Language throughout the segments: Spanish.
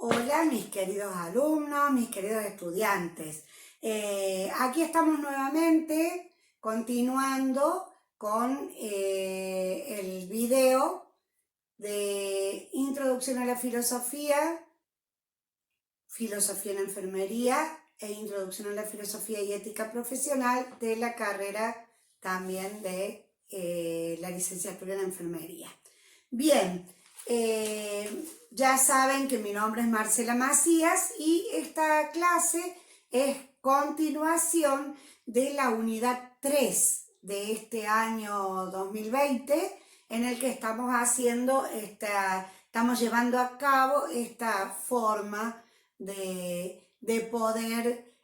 Hola mis queridos alumnos, mis queridos estudiantes. Aquí estamos nuevamente continuando con el video de Introducción a la Filosofía, Filosofía en Enfermería e Introducción a la Filosofía y Ética Profesional de la carrera también de la licenciatura en Enfermería. Bien. Ya saben que mi nombre es Marcela Macías y esta clase es continuación de la unidad 3 de este año 2020 en el que estamos estamos llevando a cabo esta forma de poder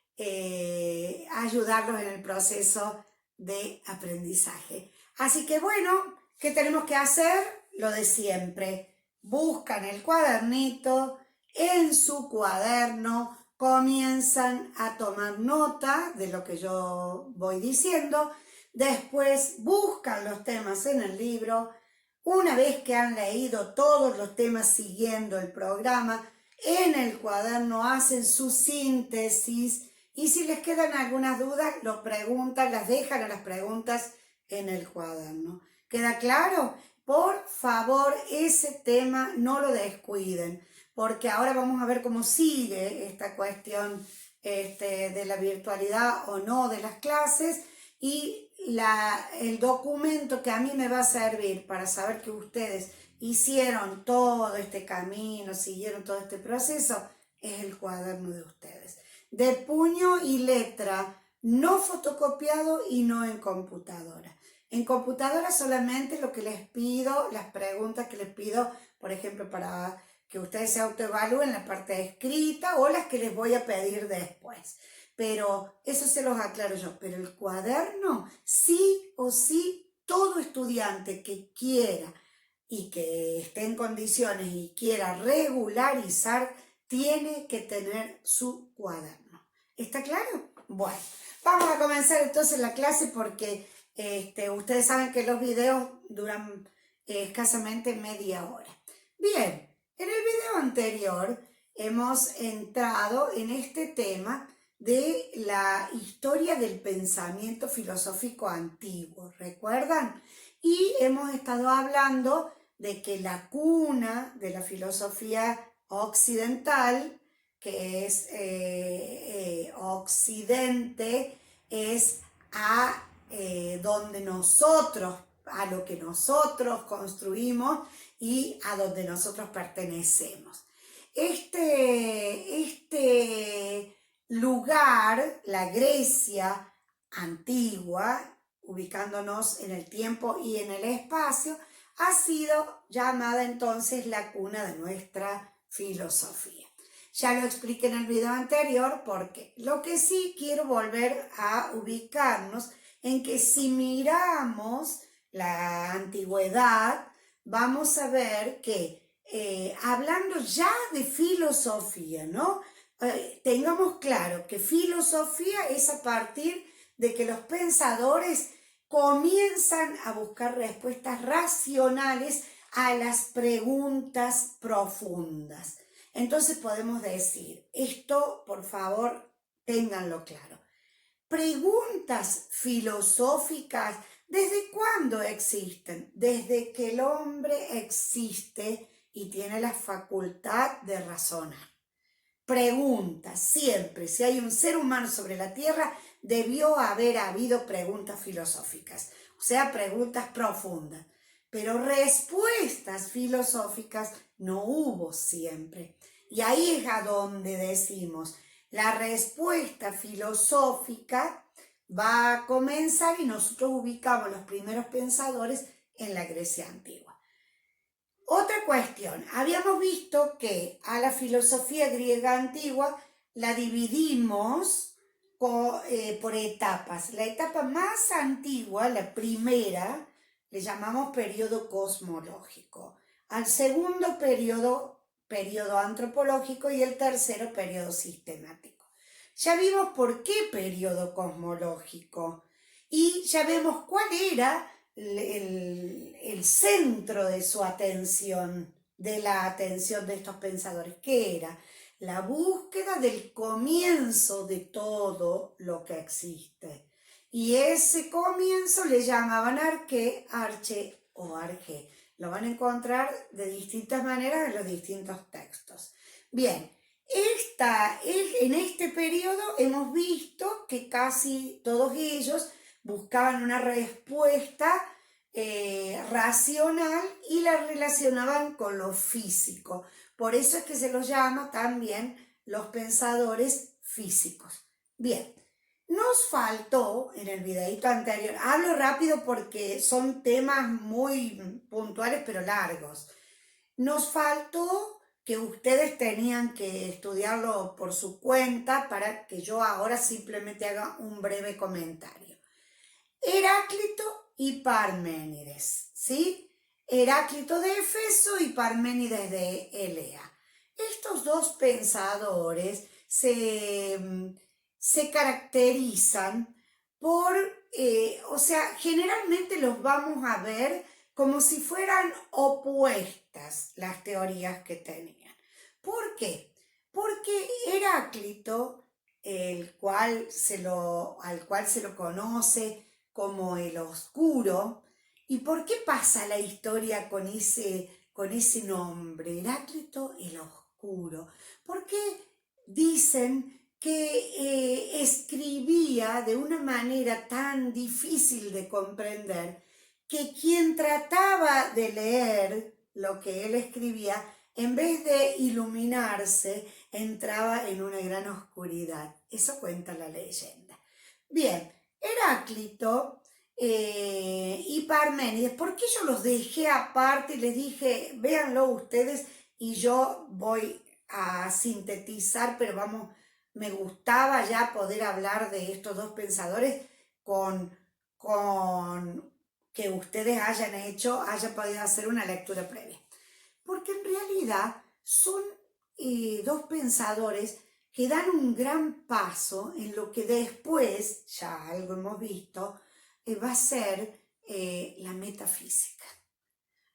ayudarlos en el proceso de aprendizaje. Así que bueno, ¿qué tenemos que hacer? Lo de siempre. Buscan el cuadernito, en su cuaderno comienzan a tomar nota de lo que yo voy diciendo, después buscan los temas en el libro, una vez que han leído todos los temas siguiendo el programa, en el cuaderno hacen su síntesis y si les quedan algunas dudas, lo preguntan, las dejan a las preguntas en el cuaderno. ¿Queda claro? Por favor, ese tema no lo descuiden, porque ahora vamos a ver cómo sigue esta cuestión de la virtualidad o no de las clases y el documento que a mí me va a servir para saber que ustedes hicieron todo este camino, siguieron todo este proceso, es el cuaderno de ustedes. De puño y letra, no fotocopiado y no en computadora. En computadora solamente lo que les pido, las preguntas que les pido, por ejemplo, para que ustedes se autoevalúen la parte escrita o las que les voy a pedir después. Pero eso se los aclaro yo. Pero el cuaderno, sí o sí, todo estudiante que quiera y que esté en condiciones y quiera regularizar, tiene que tener su cuaderno. ¿Está claro? Bueno, vamos a comenzar entonces la clase porque ustedes saben que los videos duran escasamente media hora. Bien, en el video anterior hemos entrado en este tema de la historia del pensamiento filosófico antiguo, ¿recuerdan? Y hemos estado hablando de que la cuna de la filosofía occidental, que es Occidente, es donde nosotros, a lo que nosotros construimos y a donde nosotros pertenecemos. Este lugar, la Grecia antigua, ubicándonos en el tiempo y en el espacio, ha sido llamada entonces la cuna de nuestra filosofía. Ya lo expliqué en el video anterior porque lo que sí quiero volver a ubicarnos en que si miramos la antigüedad, vamos a ver que hablando ya de filosofía, ¿no? Tengamos claro que filosofía es a partir de que los pensadores comienzan a buscar respuestas racionales a las preguntas profundas. Entonces podemos decir, esto por favor ténganlo claro. Preguntas filosóficas, ¿desde cuándo existen? Desde que el hombre existe y tiene la facultad de razonar. Preguntas, siempre, si hay un ser humano sobre la tierra, debió haber habido preguntas filosóficas, o sea, preguntas profundas. Pero respuestas filosóficas no hubo siempre. Y ahí es a donde decimos, la respuesta filosófica va a comenzar y nosotros ubicamos los primeros pensadores en la Grecia antigua. Otra cuestión, habíamos visto que a la filosofía griega antigua la dividimos por etapas. La etapa más antigua, la primera, le llamamos periodo cosmológico. Al segundo periodo antropológico y el tercero periodo sistemático. Ya vimos por qué periodo cosmológico y ya vemos cuál era el centro de su atención, de la atención de estos pensadores, que era la búsqueda del comienzo de todo lo que existe. Y ese comienzo le llamaban arqué, arche o arjé. Lo van a encontrar de distintas maneras en los distintos textos. Bien, en este periodo hemos visto que casi todos ellos buscaban una respuesta racional y la relacionaban con lo físico. Por eso es que se los llama también los pensadores físicos. Bien, nos faltó en el videito anterior, hablo rápido porque son temas muy puntuales pero largos. Nos faltó que ustedes tenían que estudiarlo por su cuenta para que yo ahora simplemente haga un breve comentario. Heráclito y Parménides, ¿sí? Heráclito de Éfeso y Parménides de Elea. Estos dos pensadores se caracterizan por, generalmente los vamos a ver como si fueran opuestas las teorías que tenían. ¿Por qué? Porque Heráclito, al cual se lo conoce como el oscuro. ¿Y por qué pasa la historia con ese nombre? Heráclito el oscuro. Porque dicen que escribía de una manera tan difícil de comprender que quien trataba de leer lo que él escribía, en vez de iluminarse, entraba en una gran oscuridad. Eso cuenta la leyenda. Bien, Heráclito y Parménides, ¿por qué yo los dejé aparte y les dije, véanlo ustedes y yo voy a sintetizar, pero me gustaba ya poder hablar de estos dos pensadores con que ustedes hayan podido hacer una lectura previa? Porque en realidad son dos pensadores que dan un gran paso en lo que después, ya algo hemos visto, va a ser la metafísica.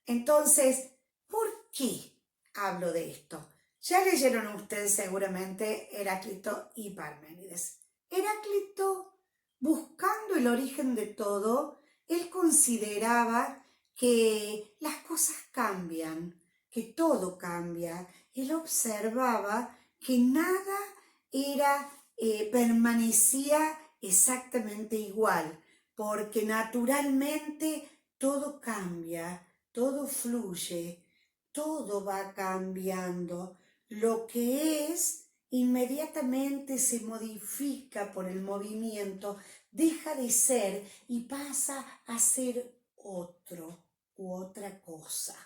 Entonces, ¿por qué hablo de esto? Ya leyeron ustedes seguramente Heráclito y Parménides. Heráclito, buscando el origen de todo, él consideraba que las cosas cambian, que todo cambia. Él observaba que nada permanecía exactamente igual, porque naturalmente todo cambia, todo fluye, todo va cambiando. Lo que es inmediatamente se modifica por el movimiento, deja de ser y pasa a ser otro u otra cosa.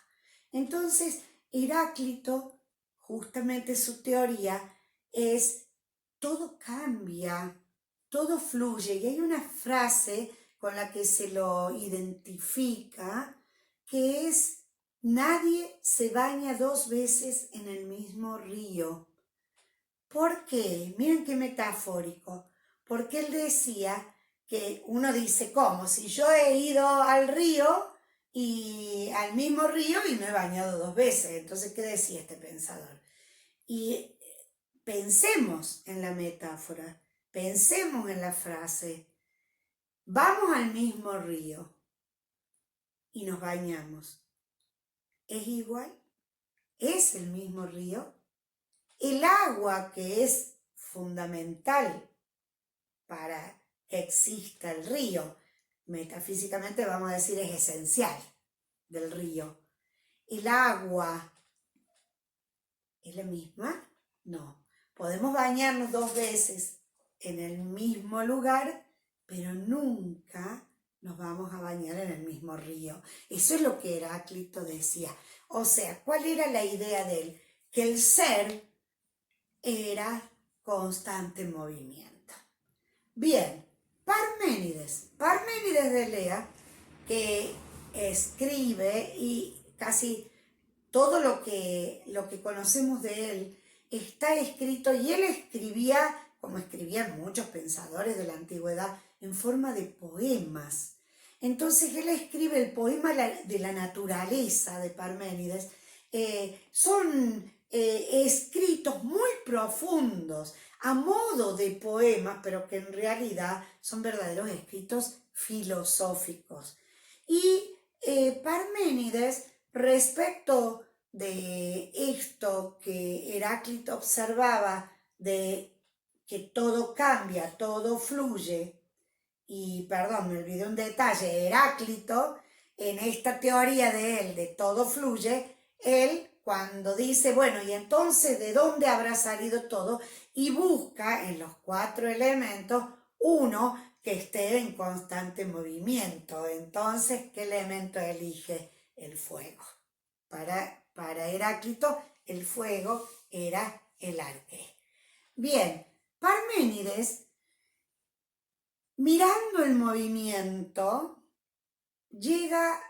Entonces, Heráclito, justamente su teoría es todo cambia, todo fluye. Y hay una frase con la que se lo identifica, que es: nadie se baña dos veces en el mismo río. ¿Por qué? Miren qué metafórico. Porque él decía que uno dice, ¿cómo? Si yo he ido al río y al mismo río y me he bañado dos veces. Entonces, ¿qué decía este pensador? Y pensemos en la metáfora, pensemos en la frase. Vamos al mismo río y nos bañamos. ¿Es igual? ¿Es el mismo río? El agua, que es fundamental para que exista el río, metafísicamente vamos a decir es esencial del río. ¿El agua es la misma? No. Podemos bañarnos dos veces en el mismo lugar, pero nunca nos vamos a bañar en el mismo río. Eso es lo que Heráclito decía. O sea, ¿cuál era la idea de él? Que el ser era constante movimiento. Bien, Parménides de Elea, que escribe y casi todo lo que conocemos de él está escrito, y él escribía, como escribían muchos pensadores de la antigüedad, en forma de poemas. Entonces él escribe el poema de la naturaleza de Parménides son escritos muy profundos, a modo de poemas, pero que en realidad son verdaderos escritos filosóficos. Y Parménides, respecto de esto que Heráclito observaba, de que todo cambia, todo fluye, y perdón, me olvidé un detalle, Heráclito, en esta teoría de él, de todo fluye, él cuando dice, bueno, y entonces, ¿de dónde habrá salido todo? Y busca en los 4 elementos uno que esté en constante movimiento. Entonces, ¿qué elemento elige? El fuego. Para Heráclito, el fuego era el arqué. Bien, Parménides, mirando el movimiento, llega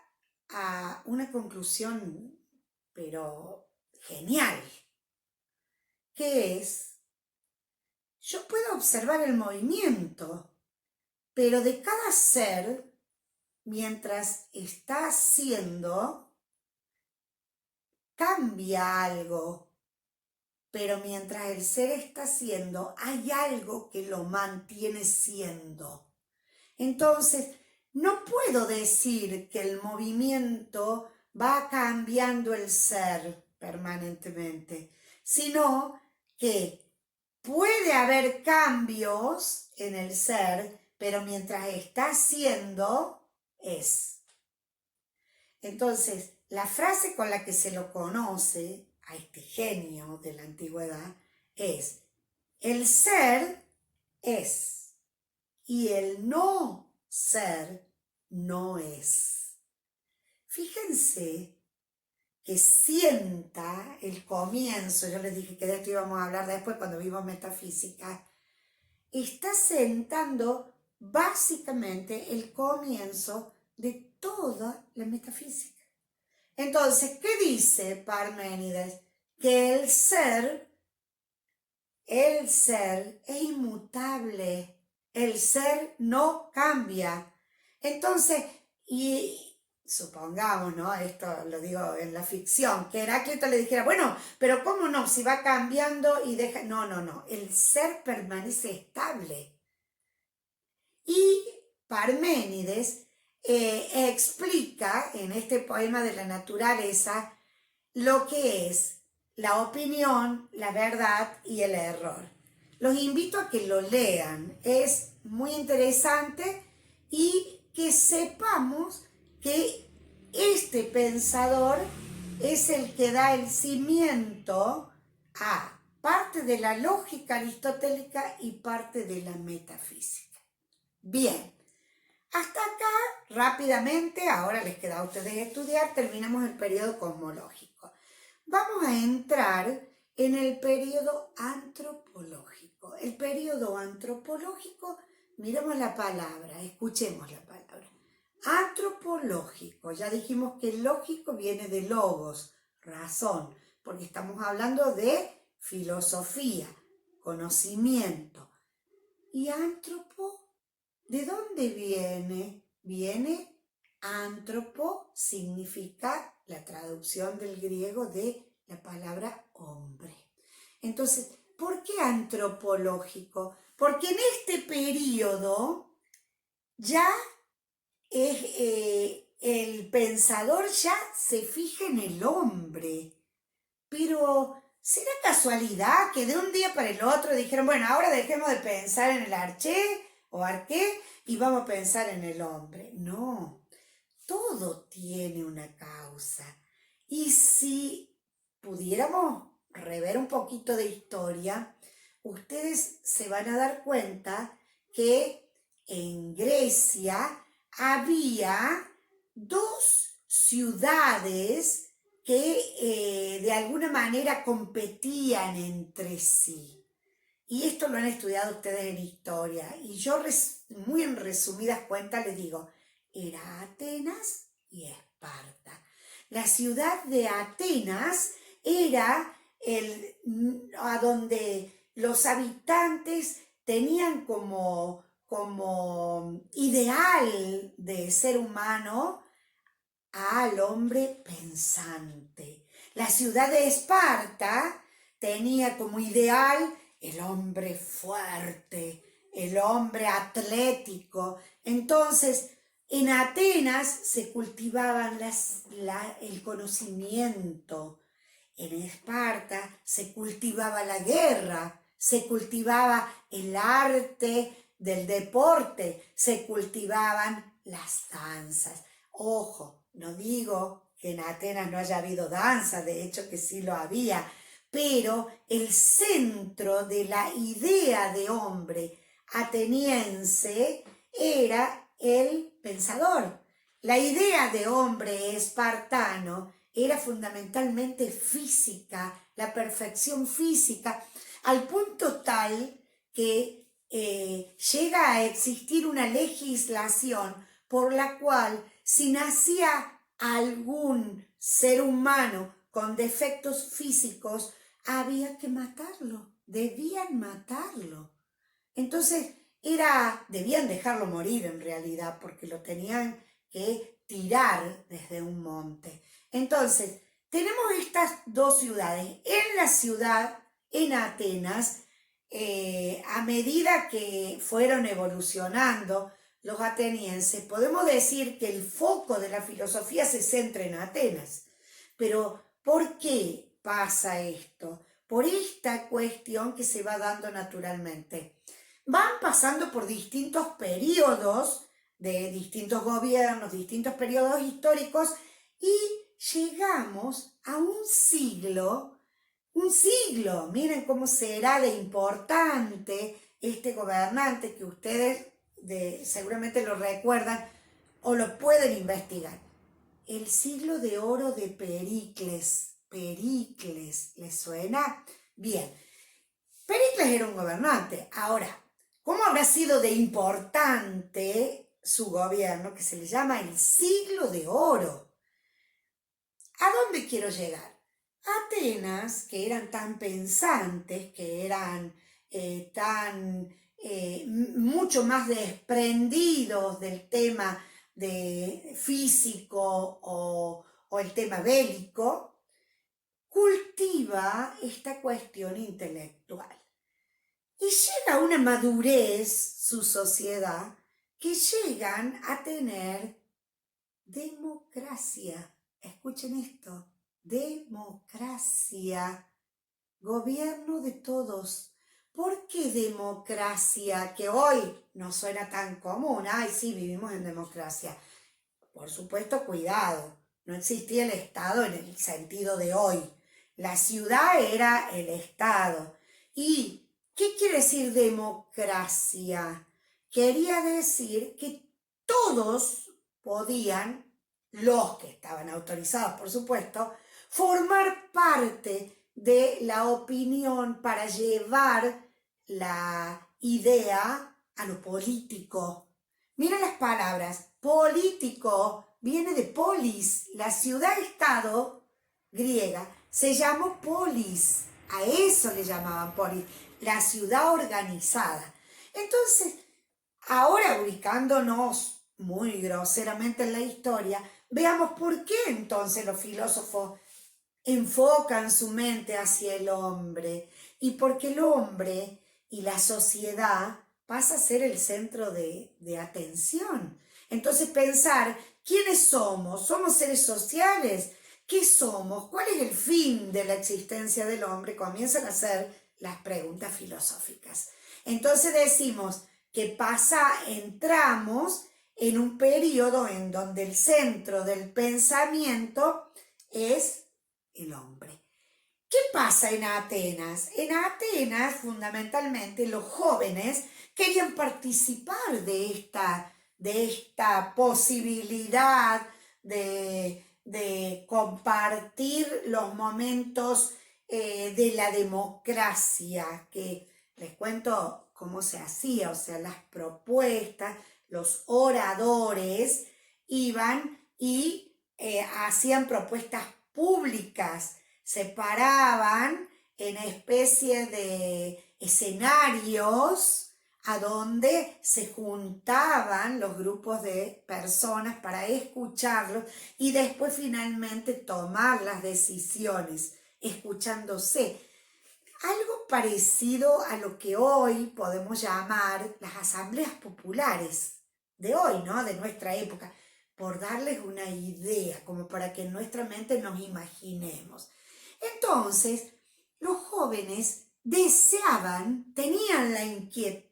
a una conclusión, pero genial, que es, yo puedo observar el movimiento, pero de cada ser, mientras está haciendo, cambia algo, pero mientras el ser está haciendo, hay algo que lo mantiene siendo. Entonces, no puedo decir que el movimiento va cambiando el ser permanentemente, sino que puede haber cambios en el ser, pero mientras está siendo, es. Entonces, la frase con la que se lo conoce a este genio de la antigüedad es: el ser es y el no ser no es. Fíjense que sienta el comienzo, yo les dije que de esto íbamos a hablar después cuando vimos metafísica, está sentando básicamente el comienzo de toda la metafísica. Entonces, ¿qué dice Parménides? Que el ser es inmutable, el ser no cambia. Entonces, y supongamos, ¿no? Esto lo digo en la ficción, que Heráclito le dijera, bueno, pero ¿cómo no? Si va cambiando y deja... No, el ser permanece estable. Y Parménides explica en este poema de la naturaleza lo que es la opinión, la verdad y el error. Los invito a que lo lean, es muy interesante, y que sepamos que este pensador es el que da el cimiento a parte de la lógica aristotélica y parte de la metafísica. Bien, hasta acá rápidamente, ahora les queda a ustedes estudiar, terminamos el periodo cosmológico. Vamos a entrar en el periodo antropológico. El periodo antropológico, miremos la palabra, escuchemos la palabra. Antropológico, ya dijimos que lógico viene de logos, razón, porque estamos hablando de filosofía, conocimiento. ¿Y antropo? ¿De dónde viene? Viene antropo, significa la traducción del griego de la palabra hombre. Entonces, ¿por qué antropológico? Porque en este periodo ya el pensador ya se fija en el hombre. Pero ¿será casualidad que de un día para el otro dijeron, bueno, ahora dejemos de pensar en el arché o arqué y vamos a pensar en el hombre? No, todo tiene una causa. Y si pudiéramos rever un poquito de historia, ustedes se van a dar cuenta que en Grecia había 2 ciudades que de alguna manera competían entre sí. Y esto lo han estudiado ustedes en historia. Y yo muy en resumidas cuentas les digo, era Atenas y Esparta. La ciudad de Atenas era a donde los habitantes tenían como ideal de ser humano al hombre pensante. La ciudad de Esparta tenía como ideal el hombre fuerte, el hombre atlético. Entonces, en Atenas se cultivaban el conocimiento. En Esparta se cultivaba la guerra, se cultivaba el arte del deporte, se cultivaban las danzas. Ojo, no digo que en Atenas no haya habido danza, de hecho que sí lo había, pero el centro de la idea de hombre ateniense era el pensador. La idea de hombre espartano era fundamentalmente física, la perfección física, al punto tal que llega a existir una legislación por la cual si nacía algún ser humano con defectos físicos, había que matarlo, debían matarlo. Entonces debían dejarlo morir en realidad, porque lo tenían que tirar desde un monte. Entonces, tenemos estas dos ciudades. En la ciudad, en Atenas, a medida que fueron evolucionando los atenienses, podemos decir que el foco de la filosofía se centra en Atenas. Pero, ¿por qué pasa esto? Por esta cuestión que se va dando naturalmente. Van pasando por distintos periodos de distintos gobiernos, distintos periodos históricos, y llegamos a un siglo, miren cómo será de importante este gobernante que ustedes seguramente lo recuerdan o lo pueden investigar. El siglo de oro de Pericles. Pericles, ¿les suena? Bien, Pericles era un gobernante. Ahora, ¿cómo habrá sido de importante su gobierno, que se le llama el siglo de oro? ¿A dónde quiero llegar? Atenas, que eran tan pensantes, que eran mucho más desprendidos del tema de físico o el tema bélico, cultiva esta cuestión intelectual. Y llega a una madurez su sociedad que llegan a tener democracia. Escuchen esto, democracia, gobierno de todos. ¿Por qué democracia? Que hoy no suena tan común. Ay, sí, vivimos en democracia. Por supuesto, cuidado, no existía el Estado en el sentido de hoy. La ciudad era el Estado. ¿Y qué quiere decir democracia? Quería decir que todos podían, los que estaban autorizados por supuesto, formar parte de la opinión para llevar la idea a lo político. Miren las palabras, político viene de polis, la ciudad-estado griega se llamó polis, a eso le llamaban polis, la ciudad organizada. Entonces, ahora ubicándonos muy groseramente en la historia, veamos por qué entonces los filósofos enfocan su mente hacia el hombre, y porque el hombre y la sociedad pasa a ser el centro de atención. Entonces pensar, ¿quiénes somos? ¿Somos seres sociales? ¿Qué somos? ¿Cuál es el fin de la existencia del hombre? Comienzan a hacer las preguntas filosóficas. Entonces decimos que entramos en un periodo en donde el centro del pensamiento es el hombre. ¿Qué pasa en Atenas? En Atenas, fundamentalmente, los jóvenes querían participar de esta posibilidad de compartir los momentos de la democracia, que les cuento cómo se hacía, o sea, las propuestas, los oradores iban y hacían propuestas públicas, se paraban en especie de escenarios a donde se juntaban los grupos de personas para escucharlos y después finalmente tomar las decisiones, escuchándose. Algo parecido a lo que hoy podemos llamar las asambleas populares de hoy, ¿no? De nuestra época, por darles una idea, como para que en nuestra mente nos imaginemos. Entonces, los jóvenes deseaban, tenían la inquietud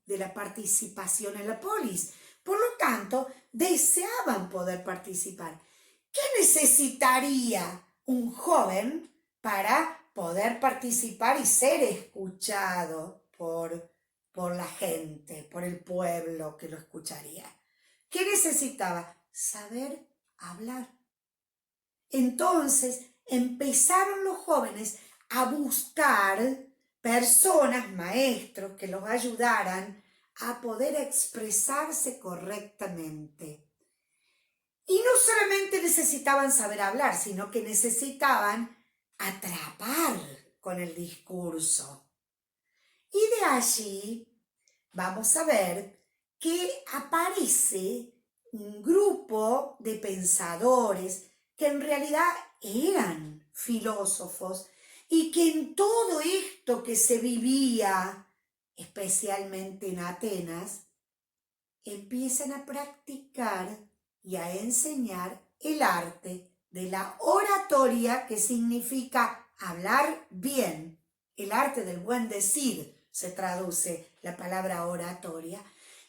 de la participación en la polis, por lo tanto, deseaban poder participar. ¿Qué necesitaría un joven para poder participar y ser escuchado por la gente, por el pueblo que lo escucharía? ¿Qué necesitaba? Saber hablar. Entonces empezaron los jóvenes a buscar personas, maestros, que los ayudaran a poder expresarse correctamente. Y no solamente necesitaban saber hablar, sino que necesitaban atrapar con el discurso. Y de allí vamos a ver que aparece un grupo de pensadores que en realidad eran filósofos y que en todo esto que se vivía, especialmente en Atenas, empiezan a practicar y a enseñar el arte de la oratoria, que significa hablar bien. El arte del buen decir se traduce la palabra oratoria,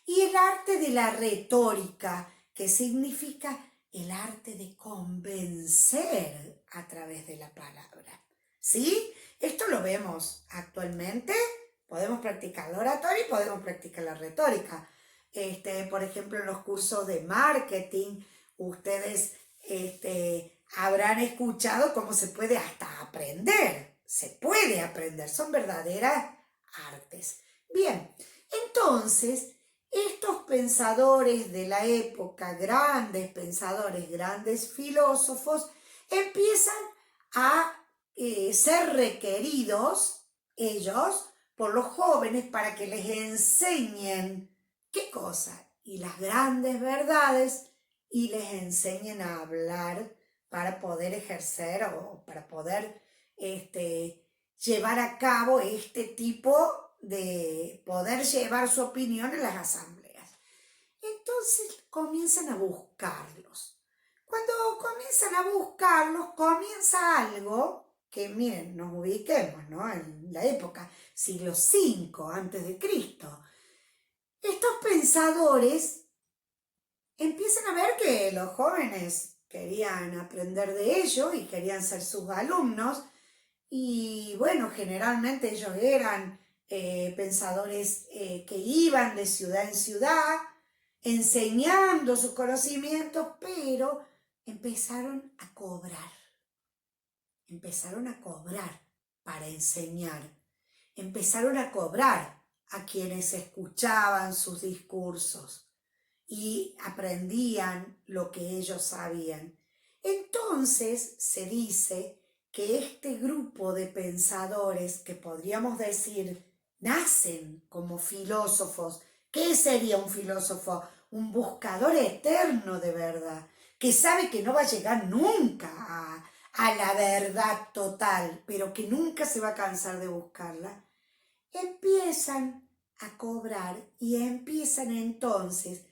y el arte de la retórica, que significa el arte de convencer a través de la palabra. ¿Sí? Esto lo vemos actualmente. Podemos practicar la oratoria y podemos practicar la retórica. Por ejemplo, en los cursos de marketing, ustedes habrán escuchado cómo se puede hasta aprender. Se puede aprender, son verdaderas artes. Bien, entonces, estos pensadores de la época, grandes pensadores, grandes filósofos, empiezan a ser requeridos, ellos, por los jóvenes para que les enseñen ¿qué cosa? Y las grandes verdades, y les enseñen a hablar para poder ejercer o para poder llevar a cabo este tipo de poder llevar su opinión en las asambleas. Entonces comienzan a buscarlos. Cuando comienzan a buscarlos, comienza algo que, miren, nos ubiquemos, ¿no? En la época, siglo V antes de Cristo. Estos pensadores empiezan a ver que los jóvenes querían aprender de ellos y querían ser sus alumnos, y bueno, generalmente ellos eran pensadores que iban de ciudad en ciudad enseñando sus conocimientos, pero empezaron a cobrar para enseñar, empezaron a cobrar a quienes escuchaban sus discursos y aprendían lo que ellos sabían. Entonces se dice que este grupo de pensadores, que podríamos decir nacen como filósofos. ¿Qué sería un filósofo? Un buscador eterno de verdad, que sabe que no va a llegar nunca a la verdad total, pero que nunca se va a cansar de buscarla. Empiezan a cobrar y empiezan entonces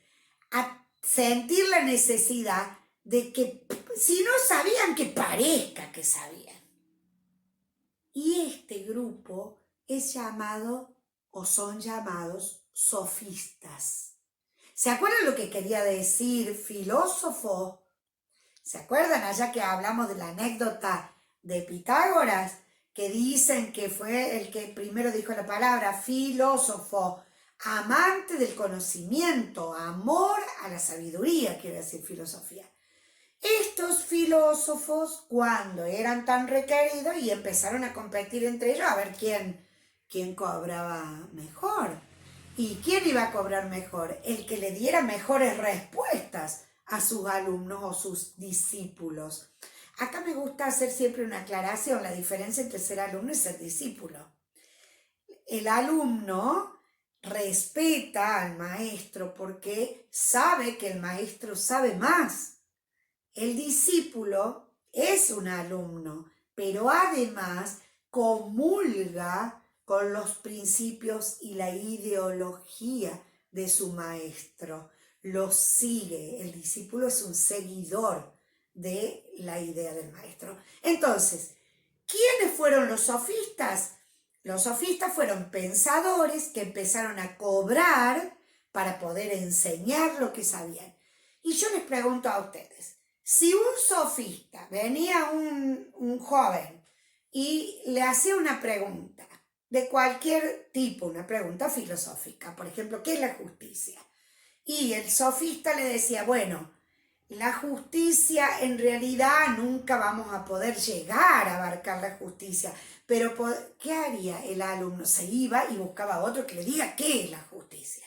a sentir la necesidad de que, si no sabían, que parezca que sabían. Y este grupo es llamado, o son llamados, sofistas. ¿Se acuerdan lo que quería decir filósofo? ¿Se acuerdan allá que hablamos de la anécdota de Pitágoras? Que dicen que fue el que primero dijo la palabra filósofo, amante del conocimiento, amor a la sabiduría, quiere decir filosofía. Estos filósofos, cuando eran tan requeridos y empezaron a competir entre ellos a ver quién cobraba mejor. ¿Y quién iba a cobrar mejor? El que le diera mejores respuestas a sus alumnos o sus discípulos. Acá me gusta hacer siempre una aclaración, la diferencia entre ser alumno y ser discípulo. El alumno respeta al maestro porque sabe que el maestro sabe más. El discípulo es un alumno, pero además comulga con los principios y la ideología de su maestro. Lo sigue. El discípulo es un seguidor de la idea del maestro. Entonces, ¿quiénes fueron los sofistas? Los sofistas fueron pensadores que empezaron a cobrar para poder enseñar lo que sabían. Y yo les pregunto a ustedes, si un sofista venía un joven y le hacía una pregunta de cualquier tipo, una pregunta filosófica, por ejemplo, ¿qué es la justicia? Y el sofista le decía, bueno, la justicia en realidad nunca vamos a poder llegar a abarcar la justicia, pero ¿qué haría el alumno? Se iba y buscaba otro que le diga qué es la justicia.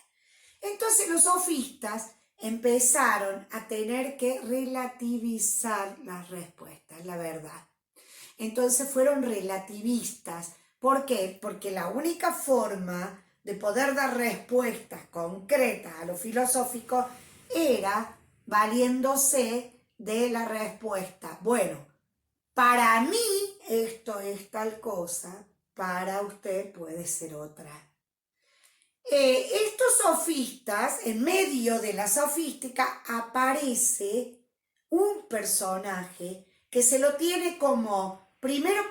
Entonces los sofistas empezaron a tener que relativizar las respuestas, la verdad. Entonces fueron relativistas. ¿Por qué? Porque la única forma de poder dar respuestas concretas a lo filosófico era valiéndose de la respuesta. Bueno, para mí esto es tal cosa, para usted puede ser otra. Estos sofistas, en medio de la sofística, aparece un personaje que se lo tiene como, primero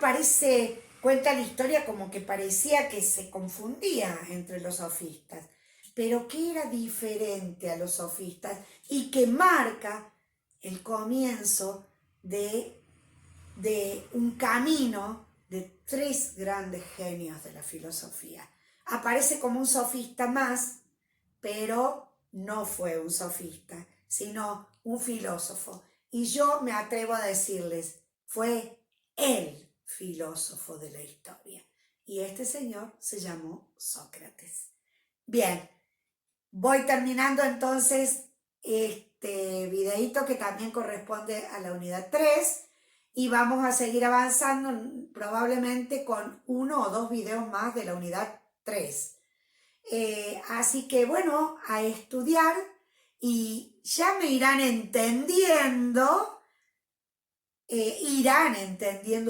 cuenta la historia como que parecía que se confundía entre los sofistas, pero que era diferente a los sofistas y que marca el comienzo de un camino de tres grandes genios de la filosofía. Aparece como un sofista más, pero no fue un sofista, sino un filósofo. Y yo me atrevo a decirles, fue el filósofo de la historia. Y este señor se llamó Sócrates. Bien, voy terminando entonces este videíto que también corresponde a la unidad 3 y vamos a seguir avanzando probablemente con 1 o 2 videos más de la unidad 3. Así que bueno, a estudiar y ya me irán entendiendo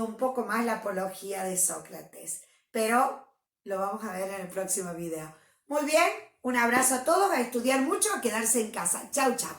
un poco más la apología de Sócrates, pero lo vamos a ver en el próximo video. Muy bien, un abrazo a todos, a estudiar mucho, a quedarse en casa. Chau, chau.